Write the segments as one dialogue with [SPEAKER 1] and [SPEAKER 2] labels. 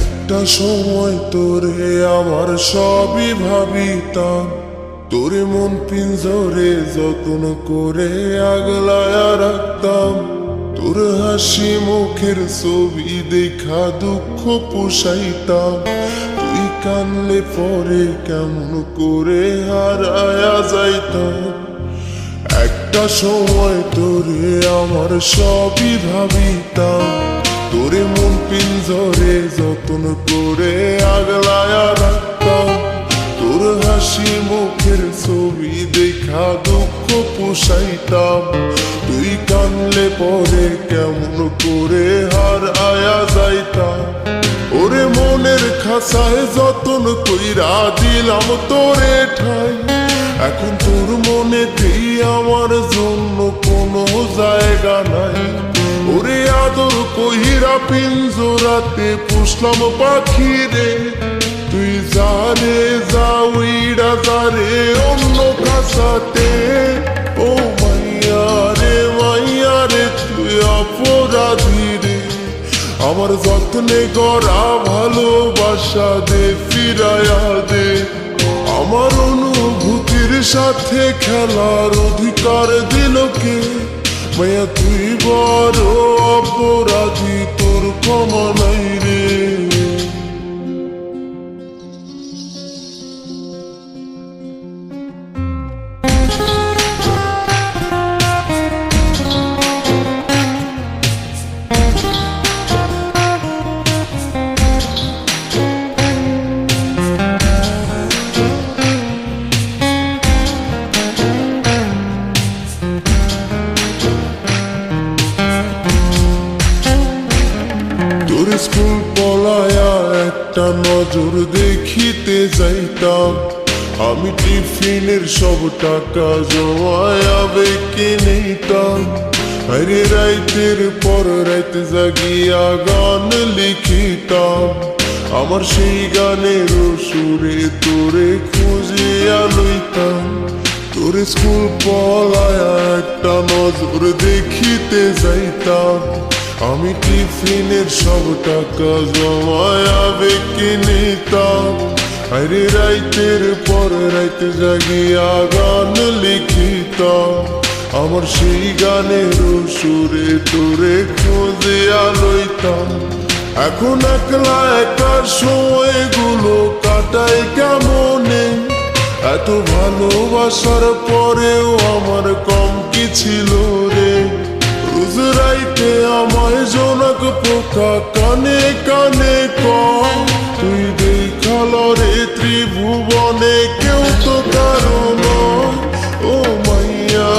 [SPEAKER 1] একটা সময় তোরে আমার সবই ভাবিতাম, তোরে মন পিঞ্জরে যত্ন করে আগলায়া রাখতাম। তোর হাসি মুখের ছবি দেখা দুঃখ পোষাইতাম। তুই কানলে পরে কেমন করে হারায়া যাইতাম। একটা সময় তোরে আমার সবই ভাবিতাম, তোরে মন পিঞ্জরে যত্ন করে আগলায়া রাখতাম। তোর হাসি মুখের ছবি দেখা দুঃখ পোষাইতাম। তুই কানলে পরে কেমন করে হারায়া যাইতাম। ওরে মনের খাসায় যতন কইরা দিলাম তোরে ঠাই, এখন তোর মনেতেই আমার জন্য কোনো জায়গা নাই। ওরে আদর কইরা পিঞ্জরাতে পুষলাম পাখি রে, তুই জানে যাওইরা যারে অন্য খাসাতে। ও মাইয়া রে তুই অপরাধী রে, আমার যত্নে গড়া ভালোবাসা দে ফিরায়া দে। আমার অনুভূতির সাথে খেলার অধিকার দিল কে? মায়া তুই বড় অপরাধী, তোর ক্ষমা নাই রে। তোর স্কুল পলায়া একটা নজর দেখিতে যাইতাম, আমি টিফিনের সব টাকা জমায়া বেঁকে নিতাম। আরে রাইতের পর রাইতে জাগিয়া গান লিখিতাম, আমার সেই গানের সুরে তোরে খুঁজিয়া লইতাম। তোর স্কুল পলায়া একটা নজর দেখিতে যাইতাম, আমি টিফিনের সব টাকা জমায়া বেঁকে নিতাম। আরে রাইতের পর রাইতে জাগিয়া গান লিখিতাম, আমার সেই গানের সুরে তোরে খুঁজিয়া লইতাম। এখন একলা একা সময়গুলো কাটাই কেমনে, এত ভালোবাসার পরেও আমার কম কি ছিল রে। রোজ রাইতে আমায় জোনাক পোকা কানে কানে কয়, তুই দেখাল রে ত্রিভুবনে কেউ তো কারো নয়। ও মাইয়া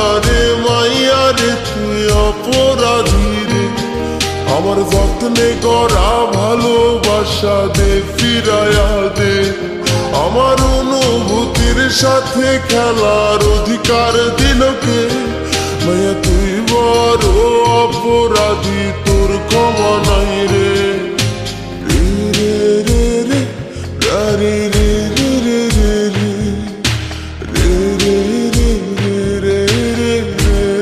[SPEAKER 1] রে তুই অপরাধী রে, আমার যত্নে গড়া ভালোবাসা দে ফিরায়া দে। আমার অনুভূতির সাথে খেলার অধিকার দিল কে? মায়া তুই বড় অপরাধী, তোর ক্ষমা নাই রে। রে রে রে রে রে রে রে রে রে রে রে রে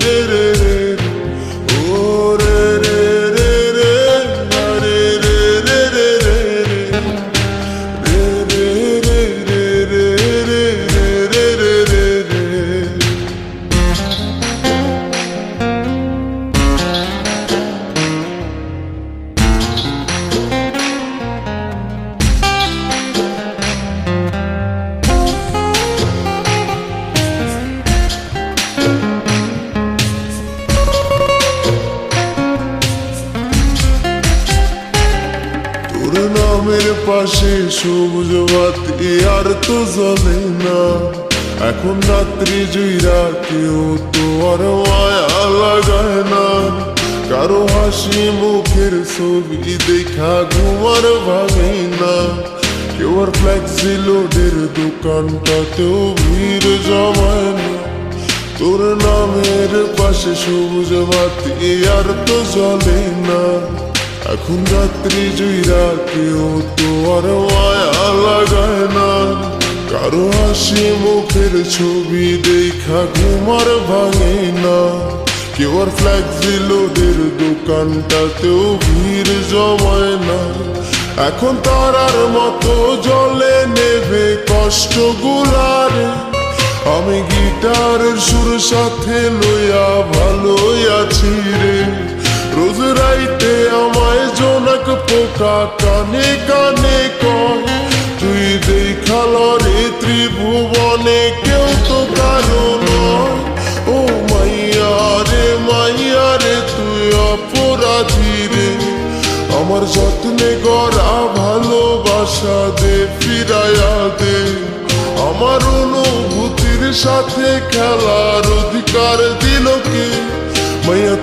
[SPEAKER 1] রে রে রে, ও রে রে রে রে রে রে রে রে রে তোর নামের পাশে সবুজ বাতি আর তো জ্বলে না, এখন রাত্রি জুইরা কেউ তো আর মায়া লাগায় না। কারো হাসি মুখের ছবি দেখা ঘুমার ভাঙে না, কেউ আর ফ্লেক্সি লোডের দোকানটাতেও ভিড় জমায় না। তোর নামের পাশে সবুজ বাতি আর তো জ্বলে না, এখন রাত্রি জুইরা কেউ তো আর মায়া লাগায় না। কারো হাসি মুখের ছবি দেখা ঘুমার ভাঙে না, কেউ আর ফ্ল্যাক্সি লোডের দোকানটাতেও ভিড় জমায় না। এখন তারার মতো জলে নেভে কষ্ট গুলারে, আমি গিটারের সুর সাথে লইয়া ভালোই আছি রে। রোজ রাইতে আমায় জোনাক পোকা কানে কানে কয়, তুই দেখাল রে ত্রিভুবনে কেউ তো কারো নয়। ও মাইয়া রে তুই অপরাধী রে, আমার যত্নে গড়া ভালোবাসা দে ফিরাইয়া দে। আমার অনুভূতির সাথে খেলার অধিকার দিল কে মাইয়া?